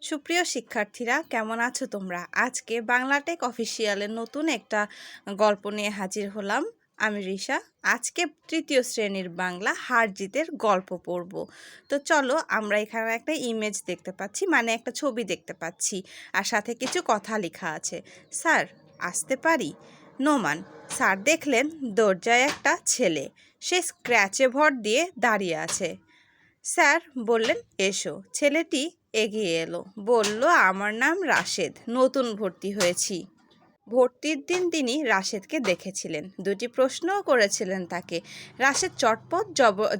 সুপ্রিয় শিক্ষার্থীরা, কেমন আছো তোমরা? আজকে বাংলাটেক অফিসিয়ালের নতুন একটা গল্প নিয়ে হাজির হলাম। আমি রিশা। আজকে তৃতীয় শ্রেণীর বাংলা হার জিতের গল্প পড়ব। তো চলো, আমরা এখানে একটা ইমেজ দেখতে পাচ্ছি, মানে একটা ছবি দেখতে পাচ্ছি, আর সাথে কিছু কথা লেখা আছে। স্যার, আসতে পারি? নোমান স্যার দেখলেন দরজায় একটা ছেলে, সে স্ক্র্যাচে ভর দিয়ে দাঁড়িয়ে আছে। স্যার বললেন, এসো। ছেলেটি এগিয়ে এলো, বলল, আমার নাম রাশেদ, নতুন ভর্তি হয়েছি। ভর্তির দিন তিনি রাশেদকে দেখেছিলেন, দুটি প্রশ্নও করেছিলেন তাকে। রাশেদ চটপট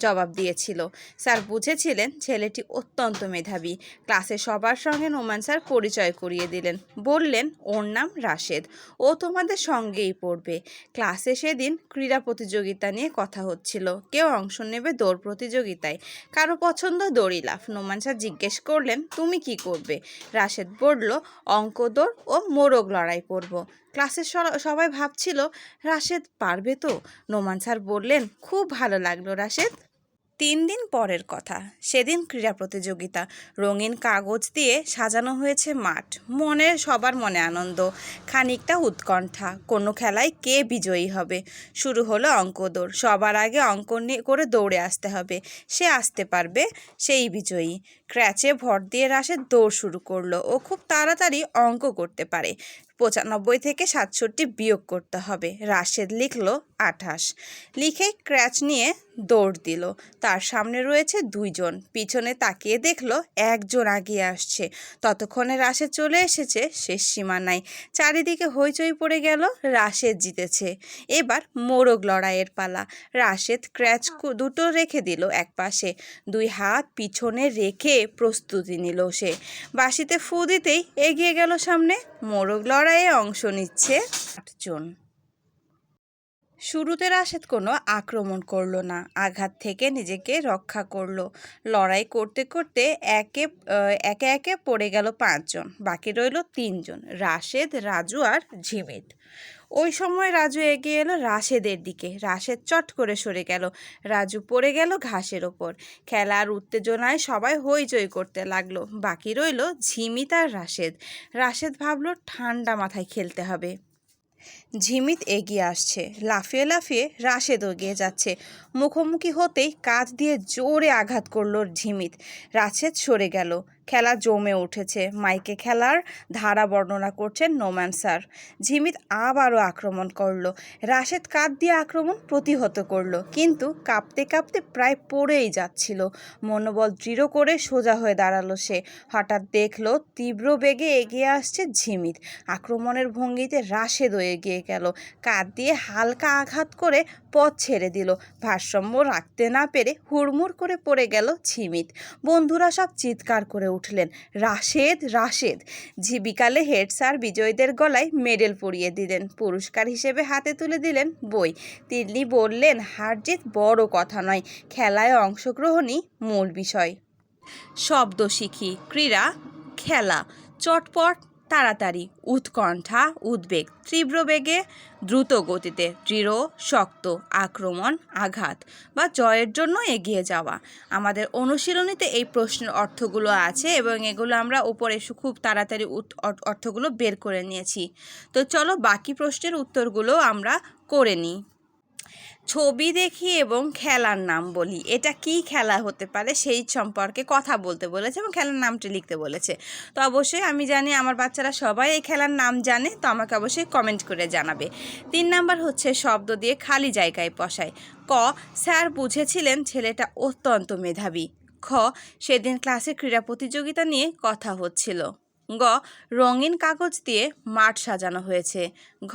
জবাব দিয়েছিল। স্যার বুঝেছিলেন ছেলেটি অত্যন্ত মেধাবী। ক্লাসে সবার সঙ্গে নোমান স্যার পরিচয় করিয়ে দিলেন, বললেন, ওর নাম রাশেদ, ও তোমাদের সঙ্গেই পড়বে। ক্লাসে সেদিন ক্রীড়া প্রতিযোগিতা নিয়ে কথা হচ্ছিল, কেউ অংশ নেবে দৌড় প্রতিযোগিতায়, কারো পছন্দ দড়ি লাফ। নোমান স্যার জিজ্ঞেস করলেন, তুমি কি করবে? রাশেদ বলল, অঙ্ক দৌড় ও মোরগ লড়াই করব। ক্লাসের সবাই ভাবছিল, রাশেদ পারবে তো? নোমান স্যার বললেন, খুব ভালো লাগলো রাশেদ। 3 দিন পরের কথা। সেদিন ক্রীড়া প্রতিযোগিতা। রঙিন কাগজ দিয়ে সাজানো হয়েছে মাঠ। সবার মনে আনন্দ, খানিকটা উৎকণ্ঠা, কোনো খেলায় কে বিজয়ী হবে। শুরু হলো অঙ্ক দৌড়। সবার আগে অঙ্ক করে দৌড়ে আসতে হবে, সে আসতে পারবে সেই বিজয়ী। ক্র্যাচে ভর দিয়ে রাশেদ দৌড় শুরু করলো। ও খুব তাড়াতাড়ি অঙ্ক করতে পারে। 95 থেকে 67 বিয়োগ করতে হবে। রাশেদ লিখলো 28, লিখে ক্র্যাচ নিয়ে দৌড় দিল। তার সামনে রয়েছে 2 জন, পিছনে তাকিয়ে দেখলো একজন আগিয়ে আসছে। ততক্ষণে রাশেদ চলে এসেছে শেষ সীমানায়। চারিদিকে হইচই পড়ে গেল, রাশেদ জিতেছে। এবার মোরগ লড়াইয়ের পালা। রাশেদ ক্র্যাচ দুটো রেখে দিল একপাশে, 2 হাত পিছনে রেখে প্রস্তুতি নিল সে। বাঁশিতে ফু দিতেই এগিয়ে গেল সামনে। মোরগ লড়াইয়ে অংশ নিচ্ছে 8 জন। শুরুতে রাশেদ কোনো আক্রমণ করলো না, আঘাত থেকে নিজেকে রক্ষা করলো। লড়াই করতে করতে একে একে পড়ে গেল 5 জন, বাকি রইল 3 জন, রাশেদ, রাজু আর ঝিমিত। ওই সময় রাজু এগিয়ে এলো রাশেদের দিকে। রাশেদ চট করে সরে গেল, রাজু পড়ে গেল ঘাসের ওপর। খেলার উত্তেজনায় সবাই হইচই করতে লাগলো। বাকি রইল ঝিমিত আর রাশেদ। রাশেদ ভাবলো, ঠান্ডা মাথায় খেলতে হবে। ঝিমিত এগিয়ে আসছে, লাফিয়ে লাফিয়ে রাশেদ এগিয়ে যাচ্ছে। মুখোমুখি হতেই কাঁধ দিয়ে জোরে আঘাত করলো ঝিমিত। রাশেদ সরে গেল। খেলা জমে উঠেছে। মাইকে খেলার ধারা বর্ণনা করছেন নোমান স্যার। ঝিমিত আবারও আক্রমণ করলো। রাশেদ কাঁধ দিয়ে আক্রমণ প্রতিহত করলো, কিন্তু কাঁপতে কাঁপতে প্রায় পড়েই যাচ্ছিল। মনোবল দৃঢ় করে সোজা হয়ে দাঁড়ালো সে। হঠাৎ দেখলো তীব্র বেগে এগিয়ে আসছে ঝিমিত। আক্রমণের ভঙ্গিতে রাশেদও এগিয়ে গেল, কাঁধ দিয়ে হালকা আঘাত করে পথ ছেড়ে দিল। ভারসাম্য রাখতে না পেরে হুড়মুড় করে পড়ে গেল ঝিমিত। বন্ধুরা সব চিৎকার করে উঠলেন, রাশেদ, রাশেদ। বিকালে হেড স্যার বিজয়ীদের গলায় মেডেল পরিয়ে দিলেন, পুরস্কার হিসেবে হাতে তুলে দিলেন বই। তিনি বললেন, হার জিত বড় কথা নয়, খেলায় অংশগ্রহণই মূল বিষয়। শব্দ শিখি। ক্রীড়া, খেলা, চটপট, তাড়াতাড়ি, উৎকণ্ঠা, উদ্বেগ, তীব্র বেগে, দ্রুত গতিতে, দৃঢ়, শক্ত, আক্রমণ, আঘাত বা জয়ের জন্য এগিয়ে যাওয়া। আমাদের অনুশীলনীতে এই প্রশ্নের অর্থগুলো আছে এবং এগুলো আমরা উপরে খুব তাড়াতাড়ি অর্থগুলো বের করে নিয়েছি। তো চলো বাকি প্রশ্নের উত্তরগুলো আমরা করে নিই। ছবি দেখি এবং খেলার নাম বলি। এটা কি খেলা হতে পারে সেই সম্পর্কে কথা বলতে বলেছে এবং খেলার নামটি লিখতে বলেছে। তো অবশ্যই আমি জানি আমার বাচ্চারা সবাই এই খেলার নাম জানে, তো আমাকে অবশ্যই কমেন্ট করে জানাবে। 3 নাম্বার হচ্ছে শব্দ দিয়ে খালি জায়গায় বসায়। ক, স্যার বুঝেছিলেন ছেলেটা অত্যন্ত মেধাবী। খ, সেদিন ক্লাসে ক্রীড়া প্রতিযোগিতা নিয়ে কথা হচ্ছিল। গ, রঙিন কাগজ দিয়ে মাঠ সাজানো হয়েছে। ঘ,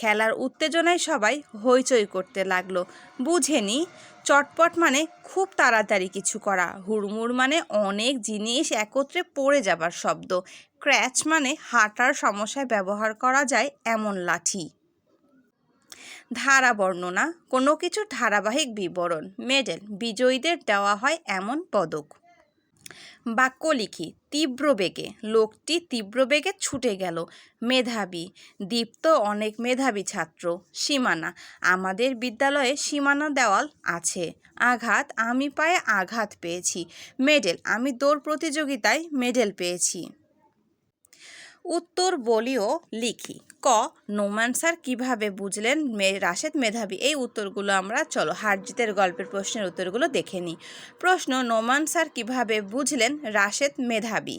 খেলার উত্তেজনায় সবাই হইচই করতে লাগলো। বুঝেনি। চটপট মানে খুব তাড়াতাড়ি কিছু করা। হুড়মুড় মানে অনেক জিনিস একত্রে পড়ে যাবার শব্দ। ক্র্যাচ মানে হাঁটার সমস্যায় ব্যবহার করা যায় এমন লাঠি। ধারা বর্ণনা, কোনো কিছুর ধারাবাহিক বিবরণ। মেডেল, বিজয়ীদের দেওয়া হয় এমন পদক। বাক্য লিখি। তীব্র বেগে, লোকটি তীব্র বেগে ছুটে গেল। মেধাবী, দীপ্ত অনেক মেধাবী ছাত্র। সীমানা, আমাদের বিদ্যালয়ে সীমানা দেওয়াল আছে। আঘাত, আমি পায়ে আঘাত পেয়েছি। মেডেল, আমি দৌড় প্রতিযোগিতায় মেডেল পেয়েছি। উত্তর বলিও লিখি। ক, নোমান স্যার কীভাবে বুঝলেন রাশেদ মেধাবী? এই উত্তরগুলো আমরা চলো হারজিতের গল্পের প্রশ্নের উত্তরগুলো দেখে নিই। প্রশ্ন, নোমান স্যার কীভাবে বুঝলেন রাশেদ মেধাবী?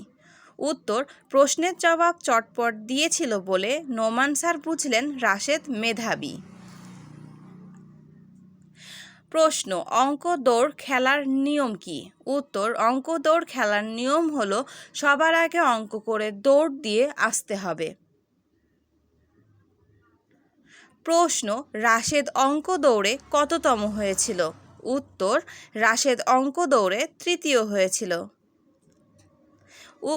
উত্তর, প্রশ্নের জবাব চটপট দিয়েছিল বলে নোমান স্যার বুঝলেন রাশেদ মেধাবী। প্রশ্ন, অঙ্ক দৌড় খেলার নিয়ম কি? উত্তর, অঙ্ক দৌড় খেলার নিয়ম হলো সবার আগে অঙ্ক করে দৌড় দিয়ে আসতে হবে। প্রশ্ন, রাশেদ অঙ্ক দৌড়ে কততম হয়েছিল? উত্তর, রাশেদ অঙ্ক দৌড়ে তৃতীয় হয়েছিল।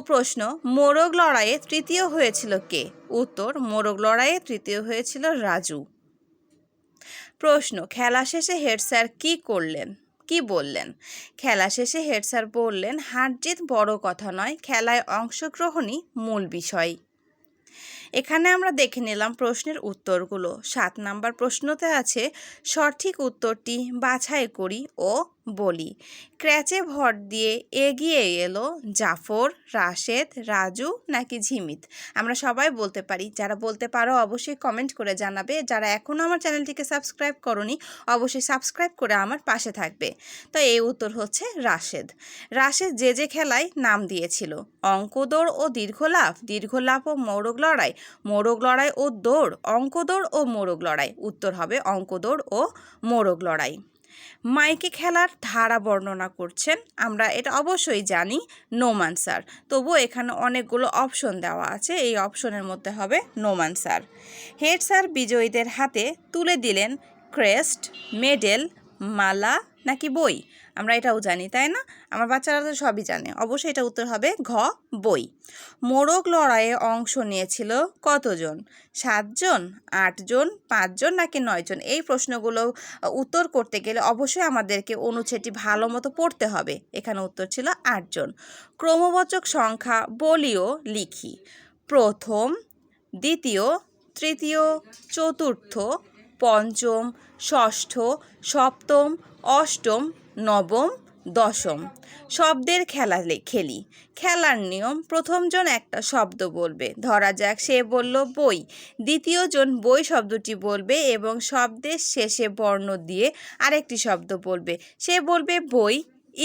প্রশ্ন, মোরগ লড়াইয়ে তৃতীয় হয়েছিল কে? উত্তর, মোরগ লড়াইয়ে তৃতীয় হয়েছিল রাজু। প্রশ্ন, খেলা শেষে হেড স্যার কি বললেন? খেলা শেষে হেড স্যার বললেন, হার জিত বড় কথা নয়, খেলায় অংশগ্রহণই মূল বিষয়। এখানে আমরা দেখে নিলাম প্রশ্নের উত্তরগুলো। 7 নাম্বার প্রশ্নতে আছে, সঠিক উত্তরটি বাছাই করি ও বলি। ক্র্যাচে ভর দিয়ে এগিয়ে এলো জাফর, রাশেদ, রাজু নাকি ঝিমিত? আমরা সবাই বলতে পারি। যারা বলতে পারো অবশ্যই কমেন্ট করে জানাবে। যারা এখনও আমার চ্যানেলটিকে সাবস্ক্রাইব করনি অবশ্যই সাবস্ক্রাইব করে আমার পাশে থাকবে। তো এই উত্তর হচ্ছে রাশেদ। রাশেদ যে খেলায় নাম দিয়েছিল, অঙ্ক দৌড় ও দীর্ঘ লাফ ও মোরগ লড়াই ও দৌড়, অঙ্ক দৌড় ও মোরগ লড়াই। উত্তর হবে অঙ্ক দৌড় ও মোরগ লড়াই। মাইকে খেলার ধারা বর্ণনা করছেন, আমরা এটা অবশ্যই জানি, নোমান স্যার। তবুও এখানে অনেকগুলো অপশন দেওয়া আছে, এই অপশনের মধ্যে হবে নোমান স্যার। হেড স্যার বিজয়ীদের হাতে তুলে দিলেন ক্রেস্ট, মেডেল, মালা নাকি বই? আমরা এটাও জানি, তাই না? আমার বাচ্চারা তো সবই জানে। অবশ্যই এটা উত্তর হবে ঘ, বই। মোরগ লড়াইয়ে অংশ নিয়েছিল কতজন? 7 জন, 8 জন, 5 জন নাকি 9 জন? এই প্রশ্নগুলো উত্তর করতে গেলে অবশ্যই আমাদেরকে অনুচ্ছেদটি ভালো মতো পড়তে হবে। এখানে উত্তর ছিল 8 জন। ক্রমবাচক সংখ্যা বলিও লিখি। প্রথম, দ্বিতীয়, তৃতীয়, চতুর্থ, পঞ্চম, ষষ্ঠ, সপ্তম, অষ্টম, নবম, দশম। শব্দের খেলা খেলি। খেলার নিয়ম, প্রথমজন একটা শব্দ বলবে, ধরা যাক সে বলল বই। দ্বিতীয়জন বই শব্দটি বলবে এবং শব্দের শেষে বর্ণ দিয়ে আরেকটি শব্দ বলবে, সে বলবে বই,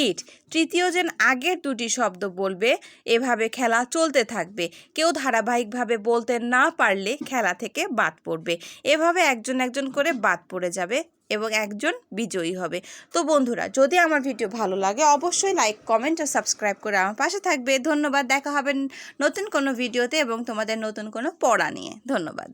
ইট। তৃতীয়জন আগের দুটি শব্দ বলবে। এভাবে খেলা চলতে থাকবে। কেউ ধারাবাহিকভাবে বলতে না পারলে খেলা থেকে বাদ পড়বে। এভাবে একজন করে বাদ পড়ে যাবে এবং একজন বিজয়ী হবে। তো বন্ধুরা, যদি আমার ভিডিও ভালো লাগে অবশ্যই লাইক, কমেন্ট আর সাবস্ক্রাইব করে আমার পাশে থাকবে। ধন্যবাদ। দেখা হবে নতুন কোনো ভিডিওতে এবং তোমাদের নতুন কোনো পড়া নিয়ে। ধন্যবাদ।